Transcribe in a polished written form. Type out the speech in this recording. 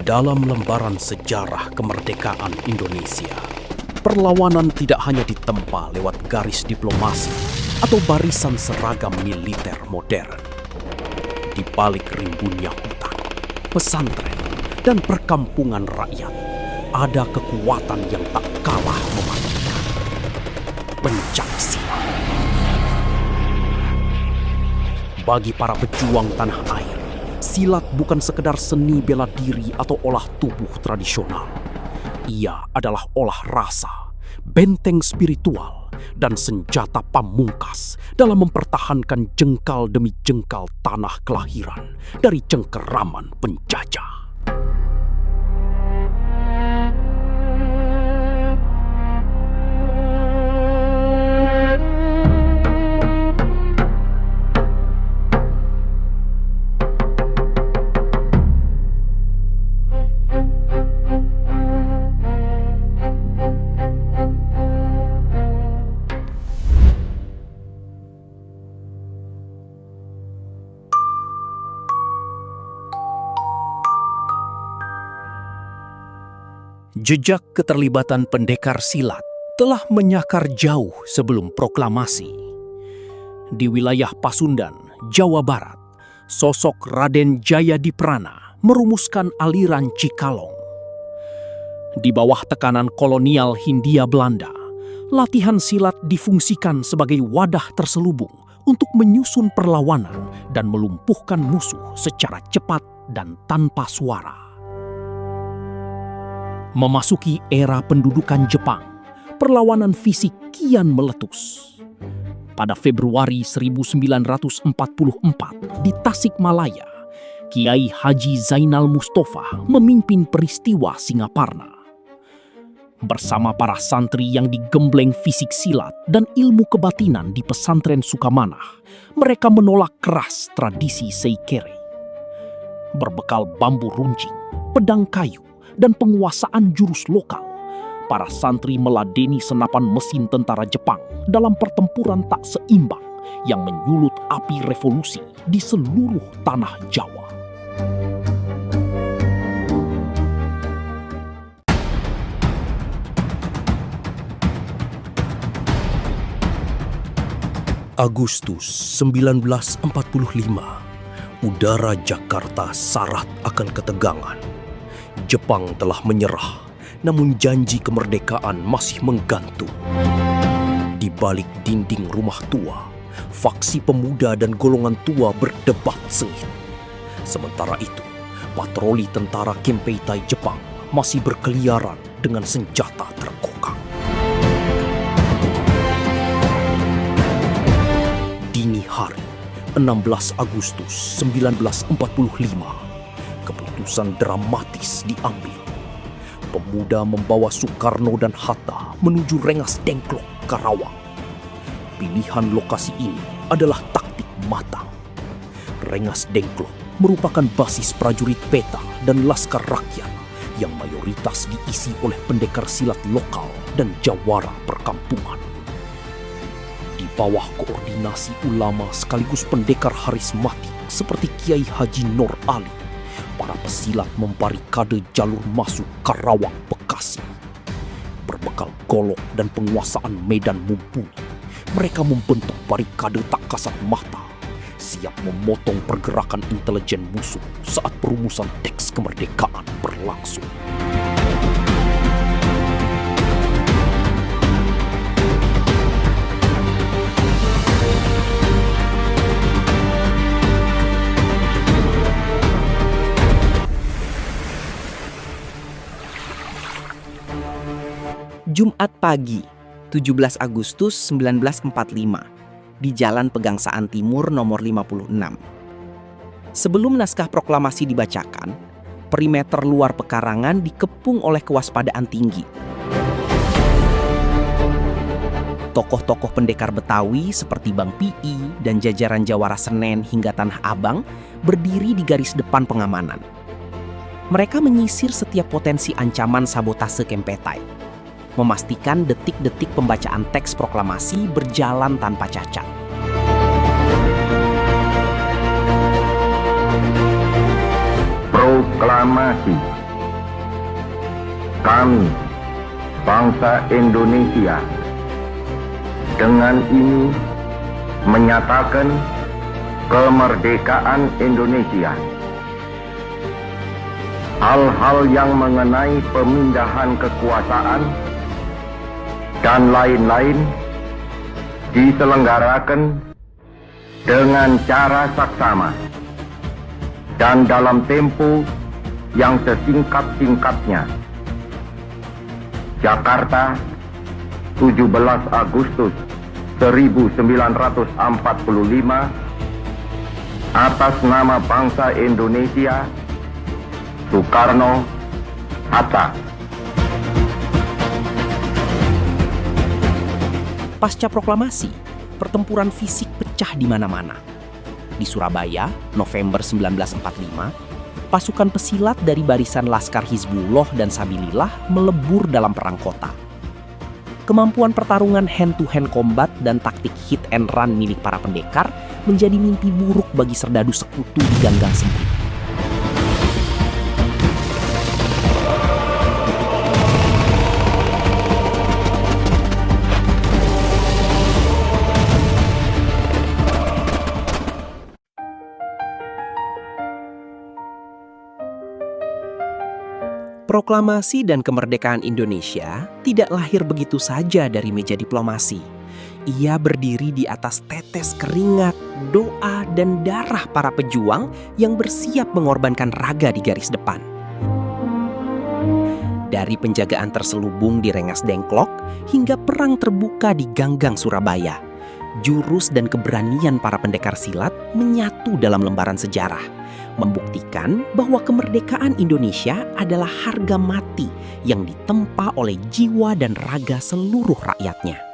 Dalam lembaran sejarah kemerdekaan Indonesia, perlawanan tidak hanya ditempa lewat garis diplomasi atau barisan seragam militer modern. Di balik rimbunnya hutan, pesantren, dan perkampungan rakyat, ada kekuatan yang tak kalah mematikan. Pencaksilat. Bagi para pejuang tanah air, silat bukan sekedar seni bela diri atau olah tubuh tradisional. Ia adalah olah rasa, benteng spiritual, dan senjata pamungkas dalam mempertahankan jengkal demi jengkal tanah kelahiran dari cengkeraman penjajah. Jejak keterlibatan pendekar silat telah menyakar jauh sebelum proklamasi. Di wilayah Pasundan, Jawa Barat, sosok Raden Jayadiprana merumuskan aliran Cikalong. Di bawah tekanan kolonial Hindia Belanda, latihan silat difungsikan sebagai wadah terselubung untuk menyusun perlawanan dan melumpuhkan musuh secara cepat dan tanpa suara. Memasuki era pendudukan Jepang, perlawanan fisik kian meletus. Pada Februari 1944 di Tasikmalaya, Kiai Haji Zainal Mustafa memimpin peristiwa Singaparna. Bersama para santri yang digembleng fisik silat dan ilmu kebatinan di pesantren Sukamanah, mereka menolak keras tradisi Seikere. Berbekal bambu runcing, pedang kayu, dan penguasaan jurus lokal, para santri meladeni senapan mesin tentara Jepang dalam pertempuran tak seimbang yang menyulut api revolusi di seluruh tanah Jawa. Agustus 1945, udara Jakarta syarat akan ketegangan. Jepang telah menyerah, namun janji kemerdekaan masih menggantung. Di balik dinding rumah tua, faksi pemuda dan golongan tua berdebat sengit. Sementara itu, patroli tentara Kempeitai Jepang masih berkeliaran dengan senjata terkokang. Dini hari, 16 Agustus 1945, keputusan dramatis diambil. Pemuda membawa Soekarno dan Hatta menuju Rengas Dengklok, Karawang. Pilihan lokasi ini adalah taktik matang. Rengas Dengklok merupakan basis prajurit peta dan laskar rakyat yang mayoritas diisi oleh pendekar silat lokal dan jawara perkampungan. Di bawah koordinasi ulama sekaligus pendekar harismatik seperti Kiai Haji Nur Ali, para pesilat membarikade jalur masuk Karawang, Bekasi. Berbekal golok dan penguasaan medan mumpuni, mereka membentuk barikade tak kasat mata, siap memotong pergerakan intelijen musuh saat perumusan teks kemerdekaan berlangsung. Jumat pagi, 17 Agustus 1945, di Jalan Pegangsaan Timur nomor 56. Sebelum naskah proklamasi dibacakan, perimeter luar pekarangan dikepung oleh kewaspadaan tinggi. Tokoh-tokoh pendekar Betawi seperti Bang Pi dan jajaran Jawara Senen hingga Tanah Abang berdiri di garis depan pengamanan. Mereka menyisir setiap potensi ancaman sabotase Kempeitai, memastikan detik-detik pembacaan teks proklamasi berjalan tanpa cacat. Proklamasi Kami, bangsa Indonesia, dengan ini menyatakan kemerdekaan Indonesia. Hal-hal yang mengenai pemindahan kekuasaan dan lain-lain diselenggarakan dengan cara saksama dan dalam tempo yang sesingkat-singkatnya. Jakarta, 17 Agustus 1945, atas nama bangsa Indonesia, Soekarno, Hatta. Pasca proklamasi, pertempuran fisik pecah di mana-mana. Di Surabaya, November 1945, pasukan pesilat dari barisan Laskar Hizbullah dan Sabilillah melebur dalam perang kota. Kemampuan pertarungan hand-to-hand combat dan taktik hit and run milik para pendekar menjadi mimpi buruk bagi serdadu sekutu di ganggang sempit. Proklamasi dan kemerdekaan Indonesia tidak lahir begitu saja dari meja diplomasi. Ia berdiri di atas tetes keringat, doa, dan darah para pejuang yang bersiap mengorbankan raga di garis depan. Dari penjagaan terselubung di Rengas Dengklok hingga perang terbuka di ganggang Surabaya, jurus dan keberanian para pendekar silat menyatu dalam lembaran sejarah, membuktikan bahwa kemerdekaan Indonesia adalah harga mati yang ditempa oleh jiwa dan raga seluruh rakyatnya.